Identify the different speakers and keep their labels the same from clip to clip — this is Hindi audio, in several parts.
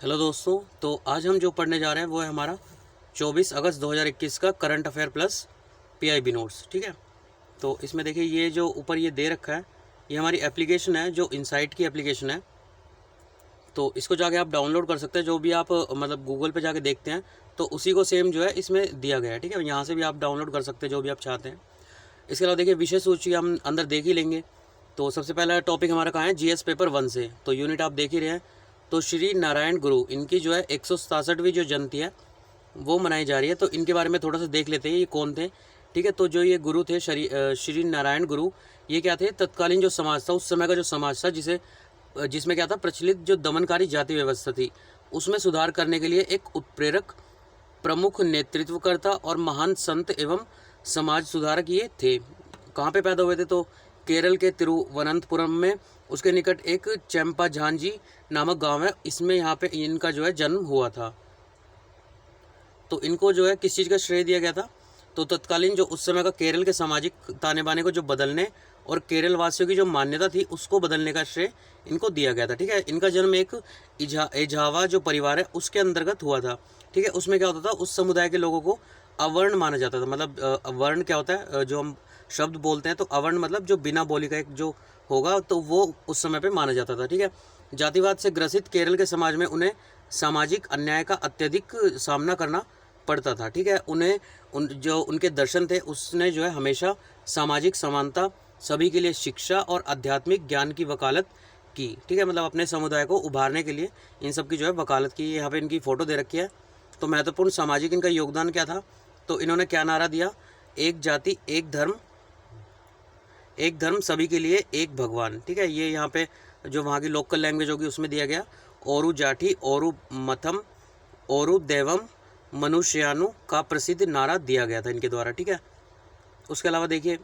Speaker 1: हेलो दोस्तों, तो आज हम जो पढ़ने जा रहे हैं वो है हमारा 24 अगस्त 2021 का current affair plus PIB notes. ठीक है, तो इसमें देखिए ये जो ऊपर ये दे रखा है ये हमारी एप्लीकेशन है जो इनसाइट की एप्लीकेशन है। तो इसको जाके आप डाउनलोड कर सकते हैं, जो भी आप मतलब गूगल पे जाके देखते हैं तो उसी को सेम जो है इसमें दिया गया है। ठीक है, यहाँ से भी आप डाउनलोड कर सकते हैं जो भी आप चाहते हैं। इसके अलावा देखिए विषय सूची हम अंदर देख ही लेंगे। तो सबसे पहला टॉपिक हमारा कहाँ है, जीएस पेपर 1 से। तो यूनिट आप देख ही रहे हैं। तो श्री नारायण गुरु इनकी जो है 167वीं जो जयंती है वो मनाई जा रही है। तो इनके बारे में थोड़ा सा देख लेते हैं, ये कौन थे। ठीक है, तो जो ये गुरु थे श्री नारायण गुरु, ये क्या थे, तत्कालीन जो समाज था उस समय का जो समाज था जिसमें क्या था, प्रचलित जो दमनकारी जाति व्यवस्था थी उसमें सुधार करने के लिए एक उत्प्रेरक, प्रमुख नेतृत्वकर्ता और महान संत एवं समाज सुधारक ये थे। कहाँ पे पैदा हुए थे, तो केरल के तिरुवनंतपुरम में, उसके निकट एक चैम्पा झांझी नामक गांव है, इसमें यहाँ पे इनका जो है जन्म हुआ था। तो इनको जो है किस चीज़ का श्रेय दिया गया था, तो तत्कालीन जो उस समय का केरल के सामाजिक ताने बाने को जो बदलने और केरल वासियों की जो मान्यता थी उसको बदलने का श्रेय इनको दिया गया था। ठीक है, इनका जन्म एक एझावा जो परिवार है उसके अंतर्गत हुआ था। ठीक है, उसमें क्या होता था, उस समुदाय के लोगों को अवर्ण माना जाता था। मतलब वर्ण क्या होता है, जो हम शब्द बोलते हैं, तो अवर्ण मतलब जो बिना बोली का एक जो होगा, तो वो उस समय पे माना जाता था। ठीक है, जातिवाद से ग्रसित केरल के समाज में उन्हें सामाजिक अन्याय का अत्यधिक सामना करना पड़ता था। ठीक है, जो उनके दर्शन थे उसने जो है हमेशा सामाजिक समानता, सभी के लिए शिक्षा और आध्यात्मिक ज्ञान की वकालत की। ठीक है, मतलब अपने समुदाय को उभारने के लिए इन सब की जो है वकालत की। यहाँ पे इनकी फ़ोटो दे रखी है। तो महत्वपूर्ण सामाजिक इनका योगदान क्या था, तो इन्होंने क्या नारा दिया, एक जाति एक धर्म सभी के लिए एक भगवान। ठीक है, ये यहाँ पे जो वहाँ की लोकल लैंग्वेज होगी उसमें दिया गया, ओरु जाठी ओरु मथम ओरु देवम मनुष्यानु का प्रसिद्ध नारा दिया गया था इनके द्वारा। ठीक है, उसके अलावा देखिए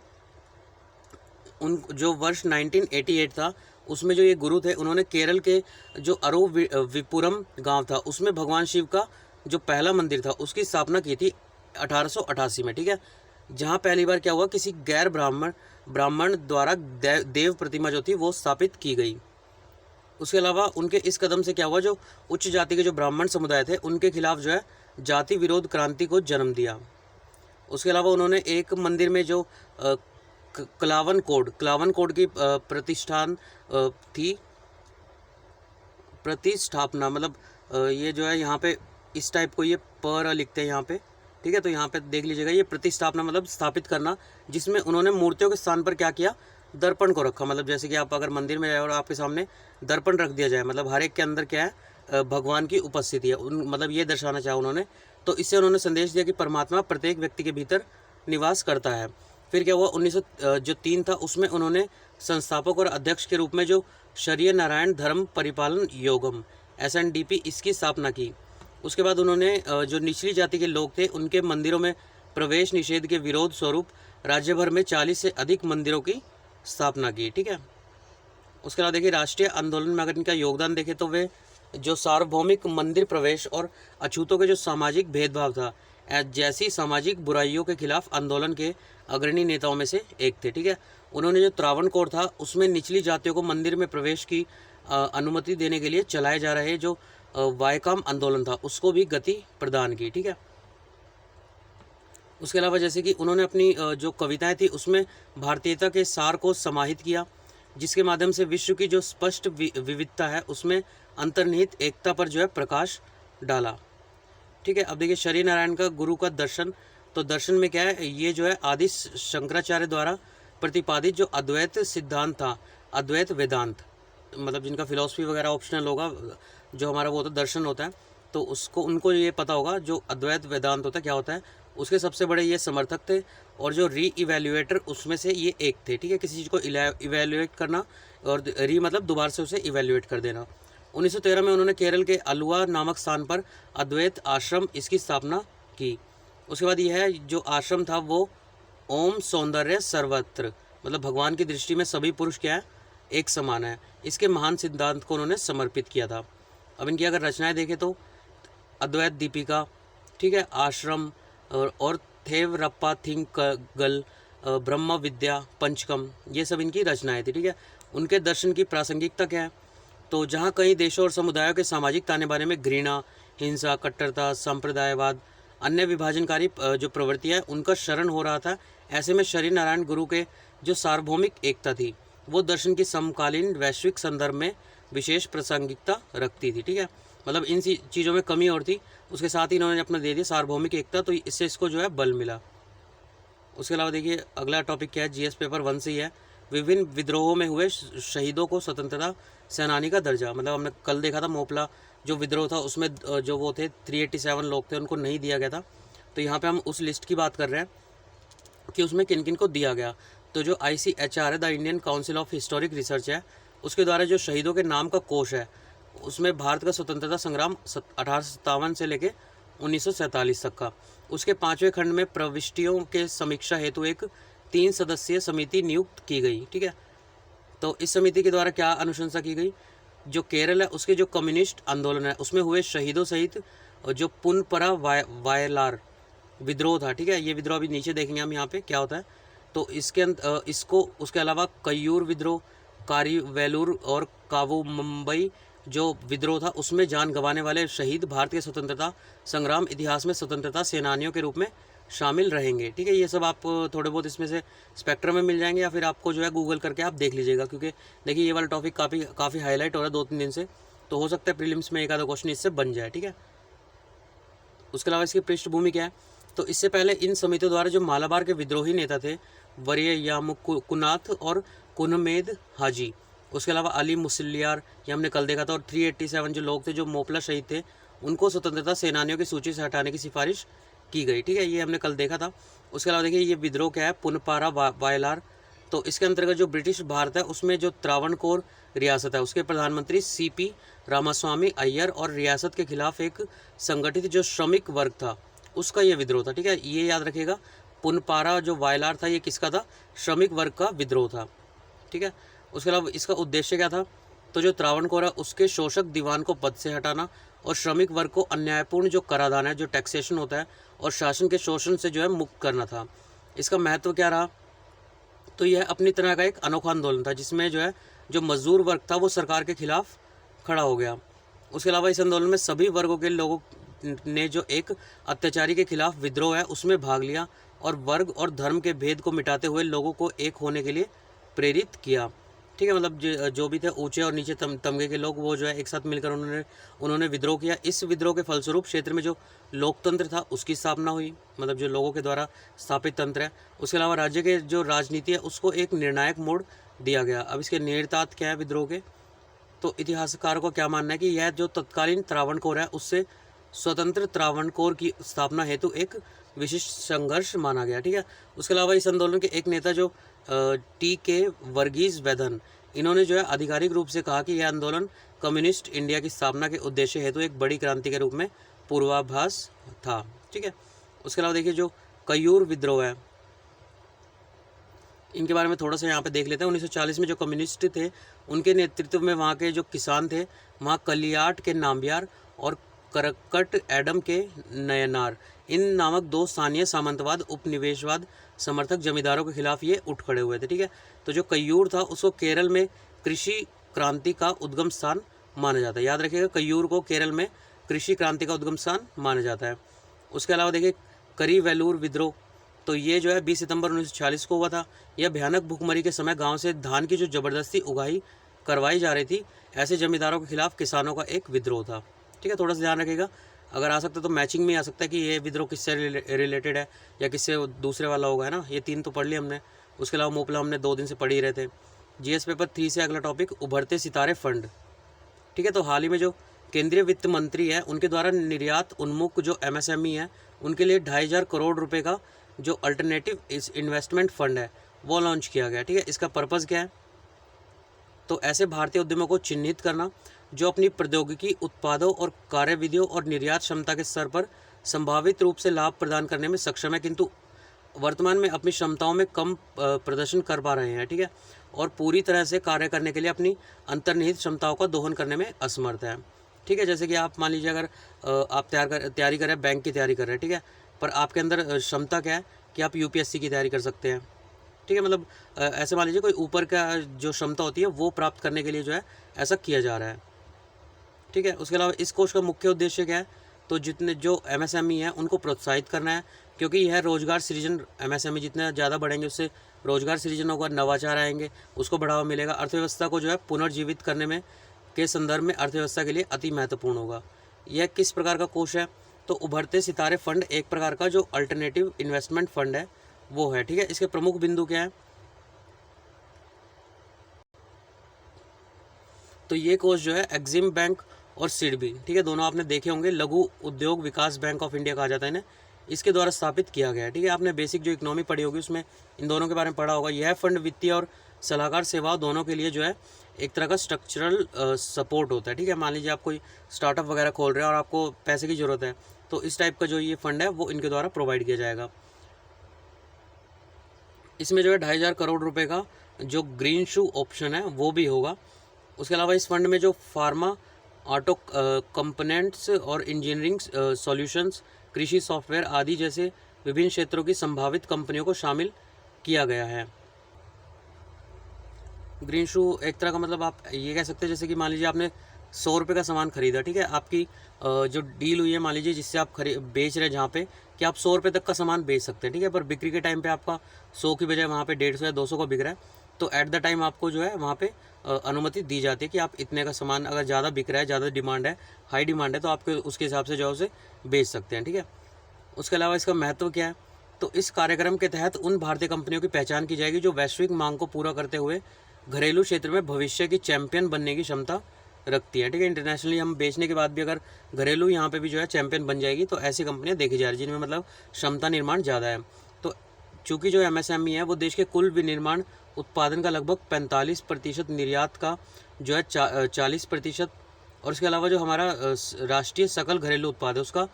Speaker 1: उन जो वर्ष 1988 था उसमें जो ये गुरु थे उन्होंने केरल के जो विपुरम गांव था उसमें भगवान शिव का जो पहला मंदिर था उसकी स्थापना की थी 1888 में। ठीक है, जहां पहली बार क्या हुआ, किसी गैर ब्राह्मण द्वारा देव प्रतिमा जो थी वो स्थापित की गई। उसके अलावा उनके इस कदम से क्या हुआ, जो उच्च जाति के जो ब्राह्मण समुदाय थे उनके खिलाफ जो है जाति विरोध क्रांति को जन्म दिया। उसके अलावा उन्होंने एक मंदिर में जो क्लावन कोड की थी प्रतिष्ठापना, मतलब ये जो है यहाँ पे इस टाइप को ये पर लिखते हैं यहाँ पे। ठीक है, तो यहाँ पे देख लीजिएगा, ये प्रतिष्ठापना मतलब स्थापित करना, जिसमें उन्होंने मूर्तियों के स्थान पर क्या किया, दर्पण को रखा। मतलब जैसे कि आप अगर मंदिर में जाए और आपके सामने दर्पण रख दिया जाए, मतलब हर एक के अंदर क्या है, भगवान की उपस्थिति है, मतलब ये दर्शाना चाहा उन्होंने। तो इससे उन्होंने संदेश दिया कि परमात्मा प्रत्येक व्यक्ति के भीतर निवास करता है। फिर क्या हुआ, 1903 था उसमें उन्होंने संस्थापक और अध्यक्ष के रूप में जो शरीय नारायण धर्म परिपालन योगम SNDP इसकी स्थापना की। उसके बाद उन्होंने जो निचली जाति के लोग थे उनके मंदिरों में प्रवेश निषेध के विरोध स्वरूप राज्य भर में 40 से अधिक मंदिरों की स्थापना की। ठीक है, उसके अलावा देखिए राष्ट्रीय आंदोलन में अगर इनका योगदान देखें तो वे जो सार्वभौमिक मंदिर प्रवेश और अछूतों के जो सामाजिक भेदभाव था जैसी सामाजिक बुराइयों के खिलाफ आंदोलन के अग्रणी नेताओं में से एक थे। ठीक है, उन्होंने जो त्रावणकोर था उसमें निचली जातियों को मंदिर में प्रवेश की अनुमति देने के लिए चलाए जा रहे जो वायकाम आंदोलन था उसको भी गति प्रदान की। ठीक है, उसके अलावा जैसे कि उन्होंने अपनी जो कविताएं थी उसमें भारतीयता के सार को समाहित किया, जिसके माध्यम से विश्व की जो स्पष्ट विविधता है उसमें अंतर्निहित एकता पर जो है प्रकाश डाला। ठीक है, अब देखिए शरीर नारायण का गुरु का दर्शन, तो दर्शन में क्या है, ये जो है आदि शंकराचार्य द्वारा प्रतिपादित जो अद्वैत सिद्धांत था, अद्वैत वेदांत, मतलब जिनका फिलॉसफी वगैरह ऑप्शनल होगा, जो हमारा वो होता है दर्शन होता है, तो उसको उनको ये पता होगा जो अद्वैत वेदांत होता है क्या होता है, उसके सबसे बड़े ये समर्थक थे। और जो री इवेल्युएटर उसमें से ये एक थे। ठीक है, किसी चीज़ को इवेल्युएट करना, और री मतलब दोबारा से उसे इवेल्युएट कर देना। 1913 में उन्होंने केरल के अलुआ नामक स्थान पर अद्वैत आश्रम इसकी स्थापना की। उसके बाद यह है जो आश्रम था वो ओम सौंदर्य सर्वत्र, मतलब भगवान की दृष्टि में सभी पुरुष क्या है, एक समान है, इसके महान सिद्धांत को उन्होंने समर्पित किया था। अब इनकी अगर रचनाएं देखें तो अद्वैत दीपिका, ठीक है, आश्रम और थेव रप्पा थिंकगल, ब्रह्म विद्या पंचकम, ये सब इनकी रचनाएं थी। ठीक है, उनके दर्शन की प्रासंगिकता क्या है, तो जहाँ कई देशों और समुदायों के सामाजिक ताने-बाने में घृणा, हिंसा, कट्टरता, संप्रदायवाद, अन्य विभाजनकारी जो प्रवृत्तियाँ उनका शरण हो रहा था, ऐसे में शरीर नारायण गुरु के जो सार्वभौमिक एकता थी वो दर्शन की समकालीन वैश्विक संदर्भ में विशेष प्रासंगिकता रखती थी। ठीक है, मतलब इन चीज़ों में कमी और थी, उसके साथ ही इन्होंने अपना दे दिया सार्वभौमिक एकता, तो इससे इसको जो है बल मिला। उसके अलावा देखिए अगला टॉपिक क्या है, जीएस पेपर 1 से ही है, विभिन्न विद्रोहों में हुए शहीदों को स्वतंत्रता सेनानी का दर्जा। मतलब हमने कल देखा था मोपला जो विद्रोह था उसमें जो वो थे 387 लोग थे उनको नहीं दिया गया था, तो यहाँ पे हम उस लिस्ट की बात कर रहे हैं कि उसमें किन किन को दिया गया। तो जो ICHR है, the Indian council of historic research है, उसके द्वारा जो शहीदों के नाम का कोष है उसमें भारत का स्वतंत्रता संग्राम 1857 से लेके 1947 तक का, उसके 5वें खंड में प्रविष्टियों के समीक्षा हेतु एक 3 सदस्यीय समिति नियुक्त की गई। ठीक है, तो इस समिति के द्वारा क्या अनुशंसा की गई, जो केरल है उसके जो कम्युनिस्ट आंदोलन है उसमें हुए शहीदों सहित जो पुनपरा वायलार विद्रोह था। ठीक है, ये विद्रोह अभी नीचे देखेंगे हम यहाँ पे क्या होता है, तो इसके इसको उसके अलावा कय्यूर विद्रोह, कारी वेलूर और कावू मुंबई जो विद्रोह था उसमें जान गंवाने वाले शहीद भारतीय स्वतंत्रता संग्राम इतिहास में स्वतंत्रता सेनानियों के रूप में शामिल रहेंगे। ठीक है, ये सब आप थोड़े बहुत इसमें से स्पेक्ट्रम में मिल जाएंगे या फिर आपको जो है गूगल करके आप देख लीजिएगा, क्योंकि देखिए ये वाला टॉपिक काफ़ी हाईलाइट हो रहा है 2-3 दिन से, तो हो सकता है प्रीलिम्स में एक आधा क्वेश्चन इससे बन जाए। ठीक है, उसके अलावा इसकी पृष्ठभूमि क्या है, तो इससे पहले इन समितियों द्वारा जो मालाबार के विद्रोही नेता थे वरीय यामुकुनाथ और कुनमेद हाजी, उसके अलावा अली मुसलियार, ये हमने कल देखा था, और 387 जो लोग थे जो मोपला शहीद थे उनको स्वतंत्रता सेनानियों की सूची से हटाने की सिफारिश की गई। ठीक है, ये हमने कल देखा था। उसके अलावा देखिए ये विद्रोह क्या है, पुनपारा वायलार, तो इसके अंतर्गत जो ब्रिटिश भारत है उसमें जो त्रावणकोर रियासत है उसके प्रधानमंत्री CP रामास्वामी अय्यर और रियासत के खिलाफ एक संगठित जो श्रमिक वर्ग था उसका ये विद्रोह था। ठीक है, ये याद रखिएगा, पुनपारा जो वायलार था ये किसका था, श्रमिक वर्ग का विद्रोह था। ठीक है, उसके अलावा इसका उद्देश्य क्या था, तो जो त्रावणकोर है उसके शोषक दीवान को पद से हटाना और श्रमिक वर्ग को अन्यायपूर्ण जो कराधान है, जो टैक्सेशन होता है, और शासन के शोषण से जो है मुक्त करना था। इसका महत्व क्या रहा, तो यह अपनी तरह का एक अनोखा आंदोलन था जिसमें जो है जो मजदूर वर्ग था वो सरकार के खिलाफ खड़ा हो गया। उसके अलावा इस आंदोलन में सभी वर्गों के लोगों ने जो एक अत्याचारी के खिलाफ विद्रोह है उसमें भाग लिया और वर्ग और धर्म के भेद को मिटाते हुए लोगों को एक होने के लिए प्रेरित किया। ठीक है, मतलब जो भी थे ऊंचे और नीचे तमगे के लोग वो जो है एक साथ मिलकर उन्होंने विद्रोह किया। इस विद्रोह के फलस्वरूप क्षेत्र में जो लोकतंत्र था उसकी स्थापना हुई, मतलब जो लोगों के द्वारा स्थापित तंत्र है। उसके अलावा राज्य के जो राजनीति है उसको एक निर्णायक मोड़ दिया गया। अब इसके निहितार्थ क्या है विद्रोह के, तो इतिहासकारों का क्या मानना है कि यह जो तत्कालीन त्रावणकोर है उससे स्वतंत्र त्रावणकोर की स्थापना हेतु एक विशिष्ट संघर्ष माना गया। ठीक है, उसके अलावा इस आंदोलन के एक नेता जो TK वर्गीज वैधन, इन्होंने जो है आधिकारिक रूप से कहा कि यह आंदोलन कम्युनिस्ट इंडिया की स्थापना के उद्देश्य हेतु एक बड़ी क्रांति के रूप में पूर्वाभास था। ठीक है, उसके अलावा देखिए जो कय्यूर विद्रोह है इनके बारे में थोड़ा सा यहाँ पे देख लेते हैं। 1940 में जो कम्युनिस्ट थे उनके नेतृत्व में वहाँ के जो किसान थे, वहाँ कलियाट के नाम्बियार और करकट एडम के नयनार, इन नामक 2 स्थानीय सामंतवाद उपनिवेशवाद समर्थक जमींदारों के खिलाफ ये उठ खड़े हुए थे। ठीक है, तो जो कय्यूर था उसको केरल में कृषि क्रांति का उद्गम स्थान माना जाता है। याद रखिएगा, कय्यूर को केरल में कृषि क्रांति का उद्गम स्थान माना जाता है। उसके अलावा देखिए करी वेलूर विद्रोह, तो ये जो है 20 सितंबर 1946 को हुआ था। यह भयानक भूखमरी के समय गाँव से धान की जो ज़बरदस्ती उगाही करवाई जा रही थी, ऐसे जमींदारों के खिलाफ किसानों का एक विद्रोह था। ठीक है, थोड़ा सा ध्यान रखिएगा, अगर आ सकता है तो मैचिंग में आ सकता है कि ये विद्रोह किससे रिलेटेड है या किससे दूसरे वाला होगा, है ना। ये 3 तो पढ़ लिए हमने, उसके अलावा मोपला हमने 2 दिन से पढ़ ही रहे थे। GS पेपर 3 से अगला टॉपिक उभरते सितारे फंड। ठीक है, तो हाल ही में जो केंद्रीय वित्त मंत्री है उनके द्वारा निर्यात उन्मुख जो MSME है उनके लिए 2500 करोड़ रुपये का जो अल्टरनेटिव इन्वेस्टमेंट फंड है वो लॉन्च किया गया। ठीक है, इसका पर्पज़ क्या है, तो ऐसे भारतीय उद्यमों को चिन्हित करना जो अपनी प्रौद्योगिकी उत्पादों और कार्यविधियों और निर्यात क्षमता के स्तर पर संभावित रूप से लाभ प्रदान करने में सक्षम है किंतु वर्तमान में अपनी क्षमताओं में कम प्रदर्शन कर पा रहे हैं। ठीक है, और पूरी तरह से कार्य करने के लिए अपनी अंतर्निहित क्षमताओं का दोहन करने में असमर्थ है। ठीक है, जैसे कि आप मान लीजिए अगर आप तैयारी कर रहे हैं, बैंक की तैयारी कर रहे हैं, ठीक है, पर आपके अंदर क्षमता क्या है कि आप UPSC की तैयारी कर सकते हैं। ठीक है, मतलब ऐसे मान लीजिए कोई ऊपर का जो क्षमता होती है वो प्राप्त करने के लिए जो है ऐसा किया जा रहा है। ठीक है। उसके अलावा इस कोष का मुख्य उद्देश्य क्या है, तो जितने जो MSME है उनको प्रोत्साहित करना है, क्योंकि यह रोजगार सृजन, MSME जितने ज़्यादा बढ़ेंगे उससे रोजगार सृजन होगा, नवाचार आएंगे, उसको बढ़ावा मिलेगा, अर्थव्यवस्था को जो है पुनर्जीवित करने में के संदर्भ में अर्थव्यवस्था के लिए अति महत्वपूर्ण होगा। यह किस प्रकार का कोष है, तो उभरते सितारे फंड एक प्रकार का जो अल्टरनेटिव इन्वेस्टमेंट फंड है वो है, ठीक है। इसके प्रमुख बिंदु क्या है, तो ये कोष जो है एग्जिम बैंक और सिडबी, ठीक है, दोनों आपने देखे होंगे, लघु उद्योग विकास बैंक ऑफ इंडिया कहा जाता है इन्हें, इसके द्वारा स्थापित किया गया है, ठीक है। आपने बेसिक जो इकोनॉमी पढ़ी होगी उसमें इन दोनों के बारे में पढ़ा होगा। यह फंड वित्तीय और सलाहकार सेवाओं दोनों के लिए जो है एक तरह का स्ट्रक्चरल सपोर्ट होता है, ठीक है। मान लीजिए आप कोई स्टार्टअप वगैरह खोल रहे हैं और आपको पैसे की ज़रूरत है, तो इस टाइप का जो ये फंड है वो इनके द्वारा प्रोवाइड किया जाएगा। इसमें जो है 2500 करोड़ रुपए का जो ग्रीन शू ऑप्शन है वो भी होगा। उसके अलावा इस फंड में जो फार्मा, ऑटो कंपोनेंट्स और इंजीनियरिंग सॉल्यूशंस, कृषि सॉफ्टवेयर आदि जैसे विभिन्न क्षेत्रों की संभावित कंपनियों को शामिल किया गया है। ग्रीन शू एक तरह का मतलब आप ये कह सकते हैं, जैसे कि मान लीजिए आपने 100 रुपये का सामान खरीदा, ठीक है, आपकी जो डील हुई है, मान लीजिए जिससे आप बेच रहे हैं जहाँ पे कि आप 100 रुपये तक का सामान बेच सकते हैं, ठीक है, पर बिक्री के टाइम पे आपका 100 की बजाय वहाँ पे 150 या 200 का बिक रहा है, तो एट द टाइम आपको जो है वहाँ पे अनुमति दी जाती है कि आप इतने का सामान अगर ज़्यादा बिक रहा है, ज़्यादा डिमांड है, हाई डिमांड है, तो आपके उसके हिसाब से जो है उसे बेच सकते हैं, ठीक है। उसके अलावा इसका महत्व क्या है, तो इस कार्यक्रम के तहत उन भारतीय कंपनियों की पहचान की जाएगी जो वैश्विक मांग को पूरा करते हुए घरेलू क्षेत्र में भविष्य की चैंपियन बनने की क्षमता रखती है, ठीक है। इंटरनेशनली हम बेचने के बाद भी अगर घरेलू यहाँ पे भी जो है चैंपियन बन जाएगी, तो ऐसी कंपनियाँ देखी जा रही हैं जिनमें मतलब क्षमता निर्माण ज़्यादा है। तो चूँकि जो MSME है वो देश के कुल विनिर्माण उत्पादन का लगभग 45%, निर्यात का जो है 40%, और इसके अलावा जो हमारा राष्ट्रीय सकल घरेलू उत्पाद है उसका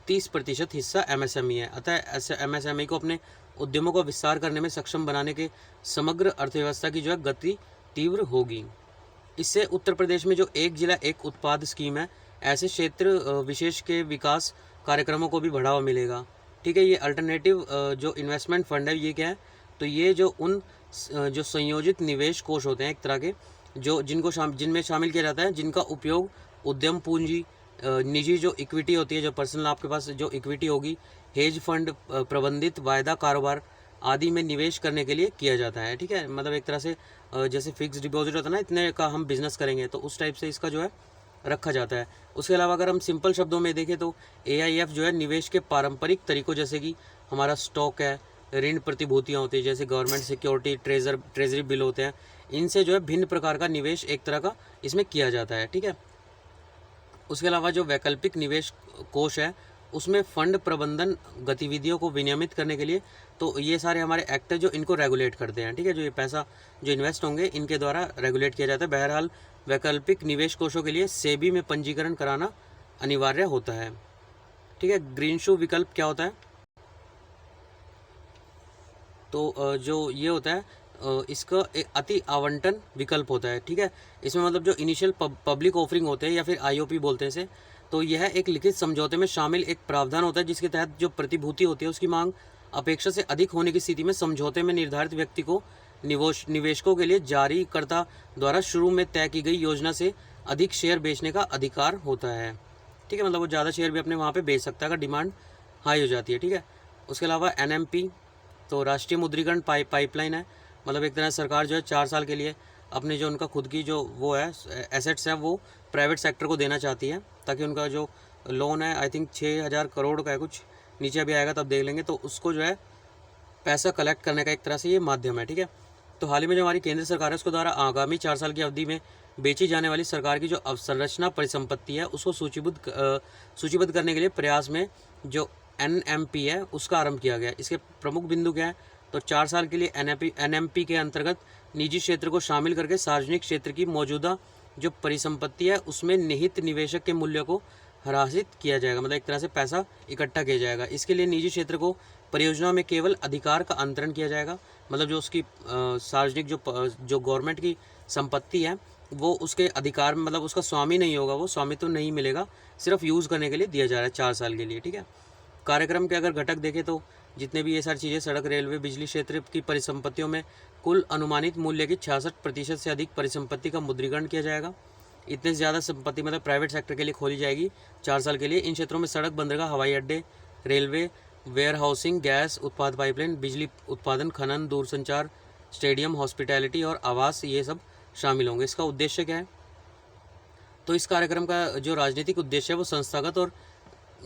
Speaker 1: 30% हिस्सा MSME है। अतः ऐसे MSME को अपने उद्यमों को विस्तार करने में सक्षम बनाने के समग्र अर्थव्यवस्था की जो है गति तीव्र होगी। इससे उत्तर प्रदेश में जो एक जिला एक उत्पाद स्कीम है, ऐसे क्षेत्र विशेष के विकास कार्यक्रमों को भी बढ़ावा मिलेगा, ठीक है। ये अल्टरनेटिव जो इन्वेस्टमेंट फंड है ये क्या है, तो ये जो उन जो संयोजित निवेश कोष होते हैं एक तरह के, जो जिनमें शामिल किया जाता है, जिनका उपयोग उद्यम पूंजी, निजी जो इक्विटी होती है, जो पर्सनल आपके पास जो इक्विटी होगी, हेज फंड, प्रबंधित वायदा कारोबार आदि में निवेश करने के लिए किया जाता है, ठीक है। मतलब एक तरह से जैसे फिक्स डिपॉजिट होता है ना, इतने का हम बिजनेस करेंगे, तो उस टाइप से इसका जो है रखा जाता है। उसके अलावा अगर हम सिंपल शब्दों में देखें तो AIF जो है निवेश के पारंपरिक तरीकों, जैसे कि हमारा स्टॉक है, ऋण प्रतिभूतियाँ होती है, जैसे गवर्नमेंट सिक्योरिटी, ट्रेजरी बिल होते हैं, इनसे जो है भिन्न प्रकार का निवेश एक तरह का इसमें किया जाता है, ठीक है। उसके अलावा जो वैकल्पिक निवेश कोष है उसमें फंड प्रबंधन गतिविधियों को विनियमित करने के लिए, तो ये सारे हमारे एक्ट है जो इनको रेगुलेट करते हैं, ठीक है। जो ये पैसा जो इन्वेस्ट होंगे इनके द्वारा रेगुलेट किया जाता है। बहरहाल वैकल्पिक निवेश कोषों के लिए सेबी में पंजीकरण कराना अनिवार्य होता है, ठीक है। ग्रीन शू विकल्प क्या होता है, तो जो ये होता है इसका एक अति आवंटन विकल्प होता है, ठीक है। इसमें मतलब जो इनिशियल पब्लिक ऑफरिंग होते हैं या फिर IOP बोलते हैं इसे, तो यह एक लिखित समझौते में शामिल एक प्रावधान होता है जिसके तहत जो प्रतिभूति होती है उसकी मांग अपेक्षा से अधिक होने की स्थिति में समझौते में निर्धारित व्यक्ति को निवेशकों के लिए जारीकर्ता द्वारा शुरू में तय की गई योजना से अधिक शेयर बेचने का अधिकार होता है, ठीक है। मतलब वो ज़्यादा शेयर भी अपने वहाँ पे बेच सकता है अगर डिमांड हाई हो जाती है, ठीक है। उसके अलावा NMP, तो राष्ट्रीय मुद्रीकरण पाइपलाइन है, मतलब एक तरह सरकार जो है 4 साल के लिए अपने जो उनका खुद की जो वो है एसेट्स है वो प्राइवेट सेक्टर को देना चाहती है, ताकि उनका जो लोन है आई थिंक 6000 करोड़ का है, कुछ नीचे अभी आएगा तब देख लेंगे, तो उसको जो है पैसा कलेक्ट करने का एक तरह से ये माध्यम है, ठीक है। तो हाल ही में जो हमारी केंद्र सरकार है उसके द्वारा आगामी 4 साल की अवधि में बेची जाने वाली सरकार की जो अवसंरचना परिसंपत्ति है उसको सूचीबद्ध करने के लिए प्रयास में जो NMP है उसका आरंभ किया गया। इसके प्रमुख बिंदु क्या है, तो 4 साल के लिए NMP के अंतर्गत निजी क्षेत्र को शामिल करके सार्वजनिक क्षेत्र की मौजूदा जो परिसंपत्ति है उसमें निहित निवेशक के मूल्य को हरासित किया जाएगा, मतलब एक तरह से पैसा इकट्ठा किया जाएगा। इसके लिए निजी क्षेत्र को परियोजना में केवल अधिकार का अंतरण किया जाएगा, मतलब जो उसकी सार्वजनिक जो गवर्नमेंट की संपत्ति है वो उसके अधिकार में, मतलब उसका स्वामी नहीं होगा, वो स्वामित्व नहीं मिलेगा, सिर्फ यूज़ करने के लिए दिया जा रहा है 4 साल के लिए, ठीक है। कार्यक्रम के अगर घटक देखें तो जितने भी ये सारी चीज़ें, सड़क, रेलवे, बिजली क्षेत्र की परिसंपत्तियों में कुल अनुमानित मूल्य की 66% से अधिक परिसंपत्ति का मुद्रीकरण किया जाएगा। इतने से ज़्यादा संपत्ति मतलब प्राइवेट सेक्टर के लिए खोली जाएगी 4 साल के लिए। इन क्षेत्रों में सड़क, बंदरगाह, हवाई अड्डे, रेलवे, वेयर हाउसिंग, गैस उत्पाद पाइपलाइन, बिजली उत्पादन, खनन, दूरसंचार, स्टेडियम, हॉस्पिटैलिटी और आवास, ये सब शामिल होंगे। इसका उद्देश्य क्या है? तो इस कार्यक्रम का जो राजनीतिक उद्देश्य है वो संस्थागत और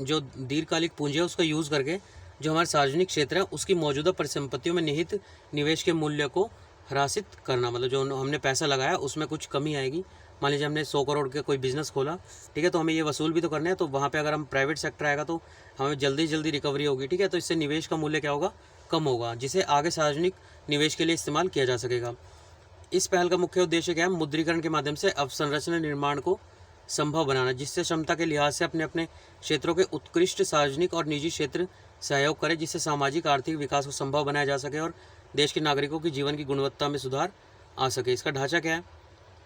Speaker 1: जो दीर्घकालिक पूंजी है उसका यूज़ करके जो हमारे सार्वजनिक क्षेत्र है उसकी मौजूदा परिसंपत्तियों में निहित निवेश के मूल्य को ह्रासित करना। मतलब जो हमने पैसा लगाया उसमें कुछ कमी आएगी। मान लीजिए हमने 100 करोड़ का कोई बिजनेस खोला, ठीक है, तो हमें ये वसूल भी तो करना है, तो वहाँ पे अगर हम प्राइवेट सेक्टर आएगा तो हमें जल्दी जल्दी रिकवरी होगी, ठीक है, तो इससे निवेश का मूल्य क्या होगा? कम होगा, जिसे आगे सार्वजनिक निवेश के लिए इस्तेमाल किया जा सकेगा। इस पहल का मुख्य उद्देश्य क्या है? मुद्रीकरण के माध्यम से अवसंरचना निर्माण को संभव बनाना, जिससे क्षमता के लिहाज से अपने अपने क्षेत्रों के उत्कृष्ट सार्वजनिक और निजी क्षेत्र सहयोग करें, जिससे सामाजिक आर्थिक विकास को संभव बनाया जा सके और देश के नागरिकों की जीवन की गुणवत्ता में सुधार आ सके। इसका ढांचा क्या है?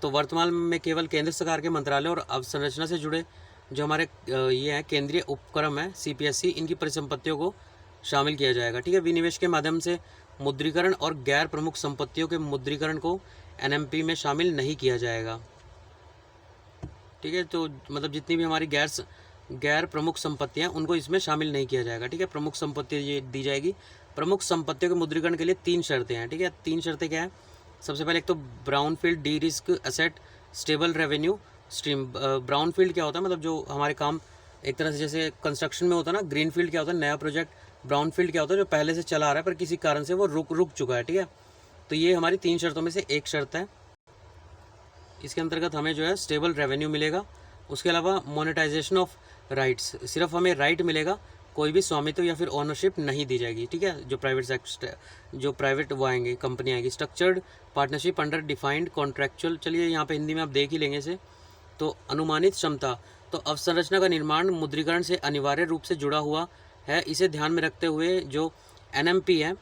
Speaker 1: तो वर्तमान में केवल केंद्र सरकार के मंत्रालय और अवसंरचना से जुड़े जो हमारे ये हैं केंद्रीय उपक्रम है CPSC, इनकी परिसंपत्तियों को शामिल किया जाएगा, ठीक है। विनिवेश के माध्यम से मुद्रीकरण और गैर प्रमुख संपत्तियों के मुद्रीकरण को NMP में शामिल नहीं किया जाएगा, ठीक है। तो मतलब जितनी भी हमारी गैर प्रमुख संपत्तियां उनको इसमें शामिल नहीं किया जाएगा, ठीक है। प्रमुख संपत्ति ये दी जाएगी। प्रमुख संपत्तियों के मुद्रीकरण के लिए 3 शर्तें हैं, ठीक है। 3 शर्तें क्या है? सबसे पहले एक तो brownfield D risk asset stable revenue stream. Brownfield क्या होता है? मतलब जो हमारे काम एक तरह से जैसे कंस्ट्रक्शन में होता है ना, ग्रीनफील्ड क्या होता है? नया प्रोजेक्ट। ब्राउनफील्ड क्या होता है? जो पहले से चला आ रहा है पर किसी कारण से वो रुक चुका है, ठीक है। तो ये हमारी 3 शर्तों में से एक शर्त है। इसके अंतर्गत हमें जो है स्टेबल रेवेन्यू मिलेगा। उसके अलावा मोनेटाइजेशन ऑफ राइट्स, सिर्फ हमें राइट मिलेगा, कोई भी स्वामित्व या फिर ओनरशिप नहीं दी जाएगी, ठीक है। जो प्राइवेट वो आएंगे, कंपनी आएगी। Structured partnership under defined contractual, चलिए यहाँ पे हिंदी में आप देख ही लेंगे इसे। तो अनुमानित क्षमता, तो अवसंरचना का निर्माण मुद्रीकरण से अनिवार्य रूप से जुड़ा हुआ है। इसे ध्यान में रखते हुए जो NMP है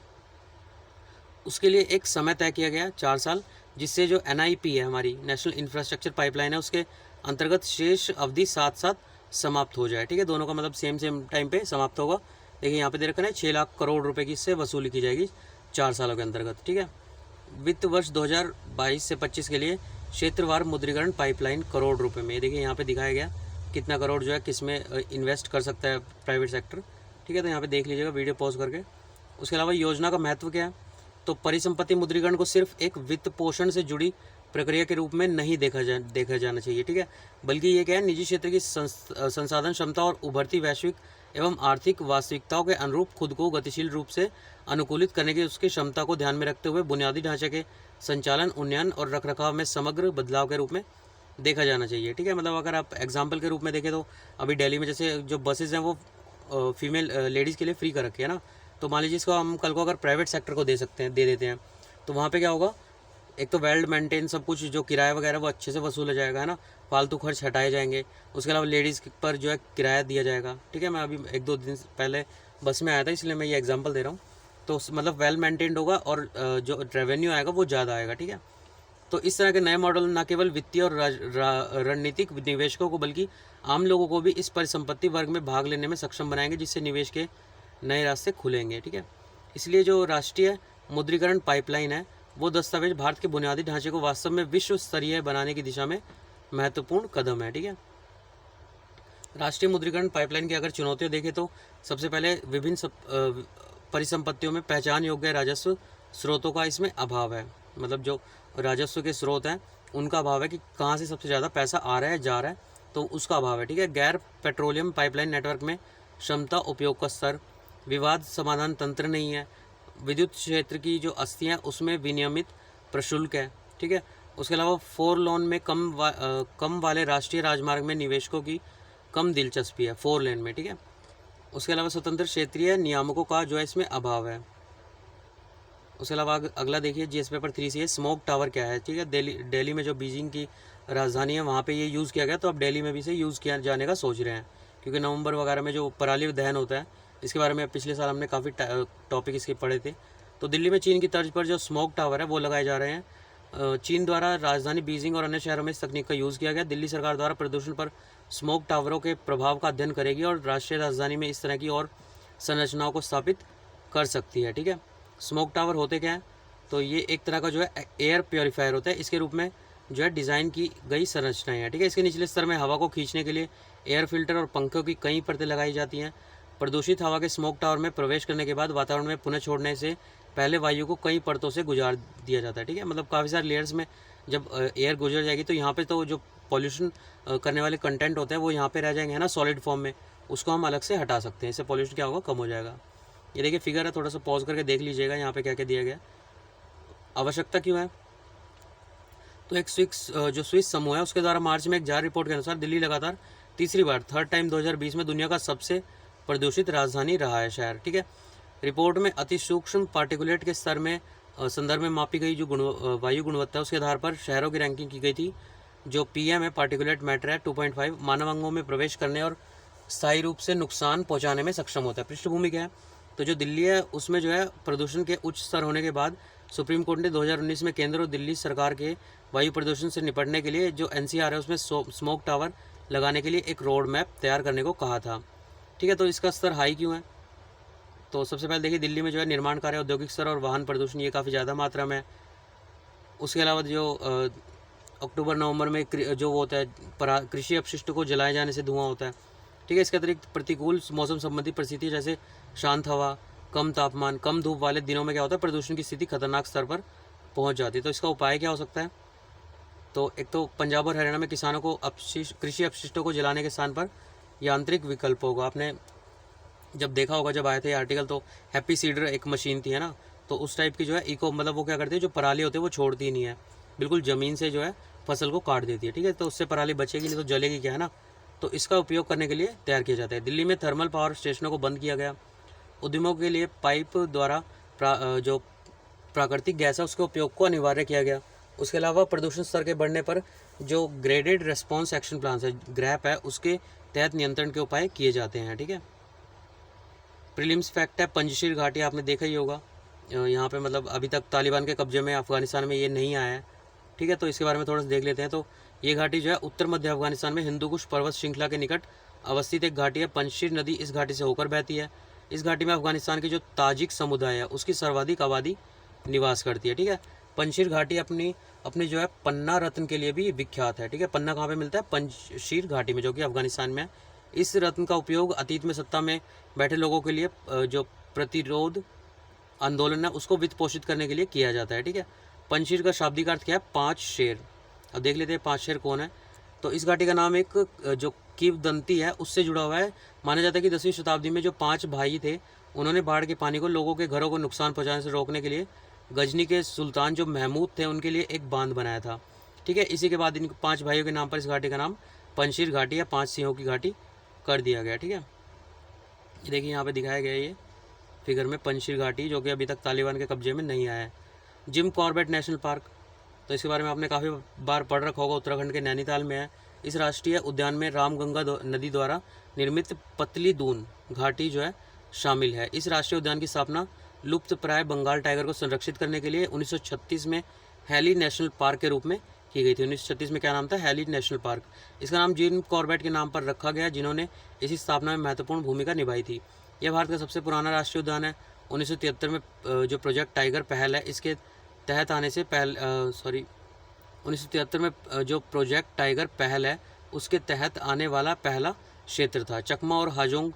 Speaker 1: उसके लिए एक समय तय किया गया 4 साल, जिससे जो NIP है हमारी नेशनल इंफ्रास्ट्रक्चर पाइपलाइन है उसके अंतर्गत शेष अवधि साथ साथ समाप्त हो जाए, ठीक है। दोनों का मतलब सेम टाइम पे समाप्त होगा। देखिए यहाँ पे दे रखा है 6 लाख करोड़ रुपए की इससे वसूली की जाएगी 4 सालों के अंतर्गत, ठीक है। वित्त वर्ष 2022 से 25 के लिए क्षेत्रवार मुद्रीकरण पाइपलाइन करोड़ रुपए में, देखिए यहाँ पे दिखाया गया कितना करोड़ जो है किस में इन्वेस्ट कर सकता है प्राइवेट सेक्टर, ठीक है। तो यहाँ पे देख लीजिएगा वीडियो पॉज करके। उसके अलावा योजना का महत्व क्या है? तो परिसंपत्ति मुद्रीकरण को सिर्फ एक वित्त पोषण से जुड़ी प्रक्रिया के रूप में नहीं देखा जाना चाहिए, ठीक है, बल्कि ये क्या है, निजी क्षेत्र की संसाधन क्षमता और उभरती वैश्विक एवं आर्थिक वास्तविकताओं के अनुरूप खुद को गतिशील रूप से अनुकूलित करने की उसकी क्षमता को ध्यान में रखते हुए बुनियादी ढांचे के संचालन, उन्नयन और रखरखाव में समग्र बदलाव के रूप में देखा जाना चाहिए, ठीक है। मतलब अगर आप एग्जाम्पल के रूप में देखें तो अभी दिल्ली में जैसे जो बसेज हैं वो फीमेल लेडीज़ के लिए फ्री कर रखी है ना, तो मान लीजिए इसको हम कल को अगर प्राइवेट सेक्टर को दे देते हैं तो वहाँ पे क्या होगा? एक तो वेल मेंटेन सब कुछ, जो किराया वगैरह वो अच्छे से वसूला जाएगा, है ना, फालतू खर्च हटाए जाएंगे। उसके अलावा लेडीज़ पर जो है किराया दिया जाएगा, ठीक है। मैं अभी 1-2 दिन पहले बस में आया था इसलिए मैं ये एग्जांपल दे रहा हूँ। तो मतलब वेल मेंटेन्ड होगा और जो रेवेन्यू आएगा वो ज़्यादा आएगा, ठीक है। तो इस तरह के नए मॉडल न केवल वित्तीय और रणनीतिक निवेशकों को बल्कि आम लोगों को भी इस परिसंपत्ति वर्ग में भाग लेने में सक्षम बनाएंगे, जिससे निवेश के नए रास्ते खुलेंगे, ठीक है। इसलिए जो राष्ट्रीय मुद्रीकरण पाइपलाइन है वो दस्तावेज भारत के बुनियादी ढांचे को वास्तव में विश्व स्तरीय बनाने की दिशा में महत्वपूर्ण कदम है, ठीक है। राष्ट्रीय मुद्रीकरण पाइपलाइन की अगर चुनौतियां देखें तो सबसे पहले विभिन्न परिसंपत्तियों में पहचान योग्य राजस्व स्रोतों का इसमें अभाव है। मतलब जो राजस्व के स्रोत हैं उनका अभाव है कि कहाँ से सबसे ज़्यादा पैसा आ रहा है जा रहा है, तो उसका अभाव है, ठीक है। गैर पेट्रोलियम पाइपलाइन नेटवर्क में क्षमता, उपयोग का स्तर, विवाद समाधान तंत्र नहीं है। विद्युत क्षेत्र की जो अस्थियाँ उसमें विनियमित प्रशुल्क है, ठीक है। उसके अलावा 4 लेन में कम वाले राष्ट्रीय राजमार्ग में निवेशकों की कम दिलचस्पी है 4 लेन में, ठीक है। उसके अलावा स्वतंत्र क्षेत्रीय नियामकों का जो है इसमें अभाव है। उसके अलावा अगला देखिए GS पेपर 3 से स्मोक टावर क्या है, ठीक है। दिल्ली में जो बीजिंग की राजधानी है वहाँ पे ये यूज़ किया गया, तो अब दिल्ली में भी इसे यूज़ किया जाने का सोच रहे हैं, क्योंकि नवंबर वगैरह में जो पराली दहन होता है इसके बारे में पिछले साल हमने काफ़ी टॉपिक इसके पढ़े थे। तो दिल्ली में चीन की तर्ज पर जो स्मोक टावर है वो लगाए जा रहे हैं। चीन द्वारा राजधानी बीजिंग और अन्य शहरों में इस तकनीक का यूज़ किया गया। दिल्ली सरकार द्वारा प्रदूषण पर स्मोक टावरों के प्रभाव का अध्ययन करेगी और राष्ट्रीय राजधानी में इस तरह की और संरचनाओं को स्थापित कर सकती है, ठीक है। स्मोक टावर होते क्या हैं? तो ये एक तरह का जो है एयर प्योरीफायर होता है। इसके रूप में जो है डिज़ाइन की गई संरचनाएं हैं, ठीक है। इसके निचले स्तर में हवा को खींचने के लिए एयर फिल्टर और पंखों की कई परतें लगाई जाती हैं। प्रदूषित हवा के स्मोक टावर में प्रवेश करने के बाद वातावरण में पुनः छोड़ने से पहले वायु को कई परतों से गुजार दिया जाता है, ठीक है। मतलब काफ़ी सारे लेयर्स में जब एयर गुजर जाएगी तो यहाँ पे तो जो पॉल्यूशन करने वाले कंटेंट होते हैं वो यहाँ पे रह जाएंगे, है ना, सॉलिड फॉर्म में, उसको हम अलग से हटा सकते हैं। इससे पॉल्यूशन क्या होगा, कम हो जाएगा। ये देखिए फिगर है, थोड़ा सा पॉज करके देख लीजिएगा यहाँ पे क्या क्या दिया गया। आवश्यकता क्यों है, तो एक स्विस समूह है उसके द्वारा मार्च में एक जारी रिपोर्ट के अनुसार दिल्ली लगातार तीसरी बार थर्ड टाइम 2020 में दुनिया का सबसे प्रदूषित राजधानी रहा है शहर, ठीक है। रिपोर्ट में अति सूक्ष्म पार्टिकुलेट के स्तर में संदर्भ में मापी गई जो वायु गुणवत्ता है उसके आधार पर शहरों की रैंकिंग की गई थी। जो पीएम है, पार्टिकुलेट मैटर है 2.5, मानव अंगों में प्रवेश करने और स्थायी रूप से नुकसान पहुंचाने में सक्षम होता है। पृष्ठभूमि क्या है, तो जो दिल्ली है उसमें जो है प्रदूषण के उच्च स्तर होने के बाद सुप्रीम कोर्ट ने 2019 में केंद्र और दिल्ली सरकार के वायु प्रदूषण से निपटने के लिए जो एनसीआर है उसमें स्मोक टावर लगाने के लिए एक रोड मैप तैयार करने को कहा था, ठीक है। तो इसका स्तर हाई क्यों है, तो सबसे पहले देखिए दिल्ली में जो है निर्माण कार्य, औद्योगिक स्तर और वाहन प्रदूषण ये काफ़ी ज़्यादा मात्रा में है। उसके अलावा जो अक्टूबर नवंबर में जो वो होता है कृषि अपशिष्ट को जलाए जाने से धुआं होता है, ठीक है। इसके अतिरिक्त प्रतिकूल मौसम संबंधी परिस्थितियाँ जैसे शांत हवा, कम तापमान, कम धूप वाले दिनों में क्या होता है, प्रदूषण की स्थिति खतरनाक स्तर पर पहुंच जाती है। तो इसका उपाय क्या हो सकता है, तो एक तो पंजाब और हरियाणा में किसानों को कृषि अपशिष्टों को जलाने के स्थान पर यांत्रिक विकल्प होगा। आपने जब देखा होगा, जब आए थे आर्टिकल, तो हैप्पी सीडर एक मशीन थी, है ना, तो उस टाइप की जो है इको, मतलब वो क्या करती है, जो पराली होती है वो छोड़ती ही नहीं है, बिल्कुल ज़मीन से जो है फसल को काट देती है, ठीक है। तो उससे पराली बचेगी नहीं तो जलेगी क्या, है ना। तो इसका उपयोग करने के लिए तैयार किया जाता है। दिल्ली में थर्मल पावर स्टेशनों को बंद किया गया। उद्यमों के लिए पाइप द्वारा जो प्राकृतिक गैस है उसके उपयोग को अनिवार्य किया गया। उसके अलावा प्रदूषण स्तर के बढ़ने पर जो ग्रेडेड रेस्पॉन्स एक्शन प्लान है, ग्रैप है, उसके तहत नियंत्रण के उपाय किए जाते हैं, ठीक है। प्रीलिम्स फैक्ट है, पंजशीर घाटी आपने देखा ही होगा। यहाँ पे मतलब अभी तक तालिबान के कब्जे में अफगानिस्तान में ये नहीं आया है, ठीक है। तो इसके बारे में थोड़ा सा देख लेते हैं। तो ये घाटी जो है उत्तर मध्य अफगानिस्तान में हिंदुकुश पर्वत श्रृंखला के निकट अवस्थित एक घाटी है। पंजशीर नदी इस घाटी से होकर बहती है। इस घाटी में अफगानिस्तान की जो ताजिक समुदाय है उसकी सर्वाधिक आबादी निवास करती है, ठीक है। पंजशीर घाटी अपनी जो है पन्ना रत्न के लिए भी विख्यात है, ठीक है। पन्ना कहाँ पे मिलता है, पंजशीर घाटी में, जो कि अफगानिस्तान में है। इस रत्न का उपयोग अतीत में सत्ता में बैठे लोगों के लिए जो प्रतिरोध आंदोलन है उसको वित्त पोषित करने के लिए किया जाता है, ठीक है। पंजशीर का शाब्दिक अर्थ क्या है, 5 शेर। अब देख लेते हैं 5 शेर कौन है। तो इस घाटी का नाम एक जो किवदंती है उससे जुड़ा हुआ है। माना जाता है कि 10वीं शताब्दी में जो 5 भाई थे उन्होंने बाढ़ के पानी को लोगों के घरों को नुकसान पहुंचाने से रोकने के लिए गजनी के सुल्तान जो महमूद थे उनके लिए एक बांध बनाया था, ठीक है। इसी के बाद इन 5 भाइयों के नाम पर इस घाटी का नाम पंजशीर घाटी या 5 सिंहों की घाटी कर दिया गया, ठीक है। ये देखिए यहाँ पे दिखाया गया है ये फिगर में पंजशीर घाटी, जो कि अभी तक तालिबान के कब्जे में नहीं आया है। जिम कॉर्बेट नेशनल पार्क, तो इसके बारे में आपने काफ़ी बार पढ़ रखा होगा, उत्तराखंड के नैनीताल में है। इस राष्ट्रीय उद्यान में रामगंगा नदी द्वारा निर्मित पतली दून घाटी जो है शामिल है। इस राष्ट्रीय उद्यान की स्थापना लुप्त प्राय बंगाल टाइगर को संरक्षित करने के लिए 1936 में हैली नेशनल पार्क के रूप में की गई थी। 1936 में क्या नाम था, हैली नेशनल पार्क। इसका नाम जिम कॉर्बेट के नाम पर रखा गया, जिन्होंने इसी स्थापना में महत्वपूर्ण भूमिका निभाई थी। यह भारत का सबसे पुराना राष्ट्रीय उद्यान है। 1973 में जो प्रोजेक्ट टाइगर पहल है इसके तहत आने से 1973 में जो प्रोजेक्ट टाइगर पहल है उसके तहत आने वाला पहला क्षेत्र था। चकमा और हाजोंग,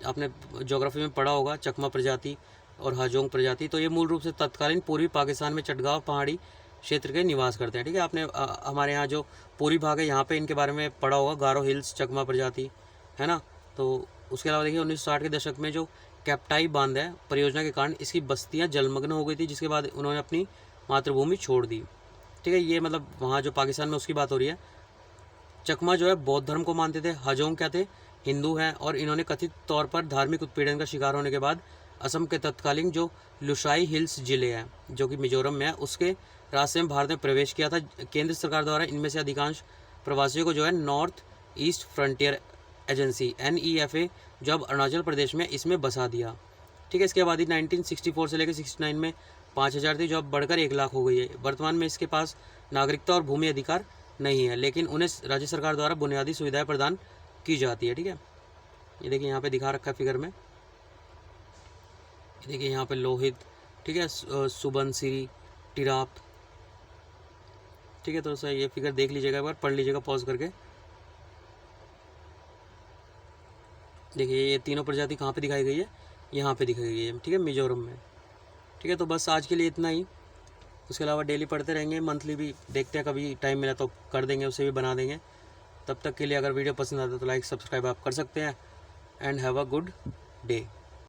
Speaker 1: आपने ज्योग्राफी में पढ़ा होगा, चकमा प्रजाति और हाजोंग प्रजाति, तो ये मूल रूप से तत्कालीन पूर्वी पाकिस्तान में चटगांव पहाड़ी क्षेत्र के निवास करते हैं, ठीक है। आपने हमारे यहाँ जो पूर्वी भाग है यहाँ पे इनके बारे में पढ़ा होगा, गारो हिल्स चकमा प्रजाति, है ना। तो उसके अलावा देखिए 1960 के दशक में जो कैप्टाई बांध है परियोजना के कारण इसकी बस्तियाँ जलमग्न हो गई थी, जिसके बाद उन्होंने अपनी मातृभूमि छोड़ दी, ठीक है। ये मतलब वहाँ जो पाकिस्तान में उसकी बात हो रही है। चकमा जो है बौद्ध धर्म को मानते थे, हाजोंग क्या थे, हिंदू हैं, और इन्होंने कथित तौर पर धार्मिक उत्पीड़न का शिकार होने के बाद असम के तत्कालीन जो लुसाई हिल्स जिले हैं जो कि मिजोरम में है उसके रास्ते में भारत में प्रवेश किया था। केंद्र सरकार द्वारा इनमें से अधिकांश प्रवासियों को जो है north east frontier agency NEFA जो अब अरुणाचल प्रदेश में इसमें बसा दिया, ठीक है। इसकी आबादी 1964 से लेकर 69 में 5000 थी, जो अब बढ़कर 1 लाख हो गई है। वर्तमान में इसके पास नागरिकता और भूमि अधिकार नहीं है, लेकिन उन्हें राज्य सरकार द्वारा बुनियादी सुविधाएं प्रदान की जाती है, ठीक है। ये देखिए यहाँ पे दिखा रखा है फिगर में, देखिए यहाँ पे लोहित, ठीक है, सुबनसिरी, टिराप, ठीक है। तो सर ये फिगर देख लीजिएगा, एक बार पढ़ लीजिएगा पॉज करके। देखिए ये तीनों प्रजाति कहाँ पे दिखाई गई है, यहाँ पे दिखाई गई है, ठीक है, मिजोरम में। ठीक है, तो बस आज के लिए इतना ही। उसके अलावा डेली पढ़ते रहेंगे, मंथली भी देखते हैं, कभी टाइम मिला तो कर देंगे, उसे भी बना देंगे। तब तक के लिए अगर वीडियो पसंद आता है तो लाइक सब्सक्राइब आप कर सकते हैं। And have a good day.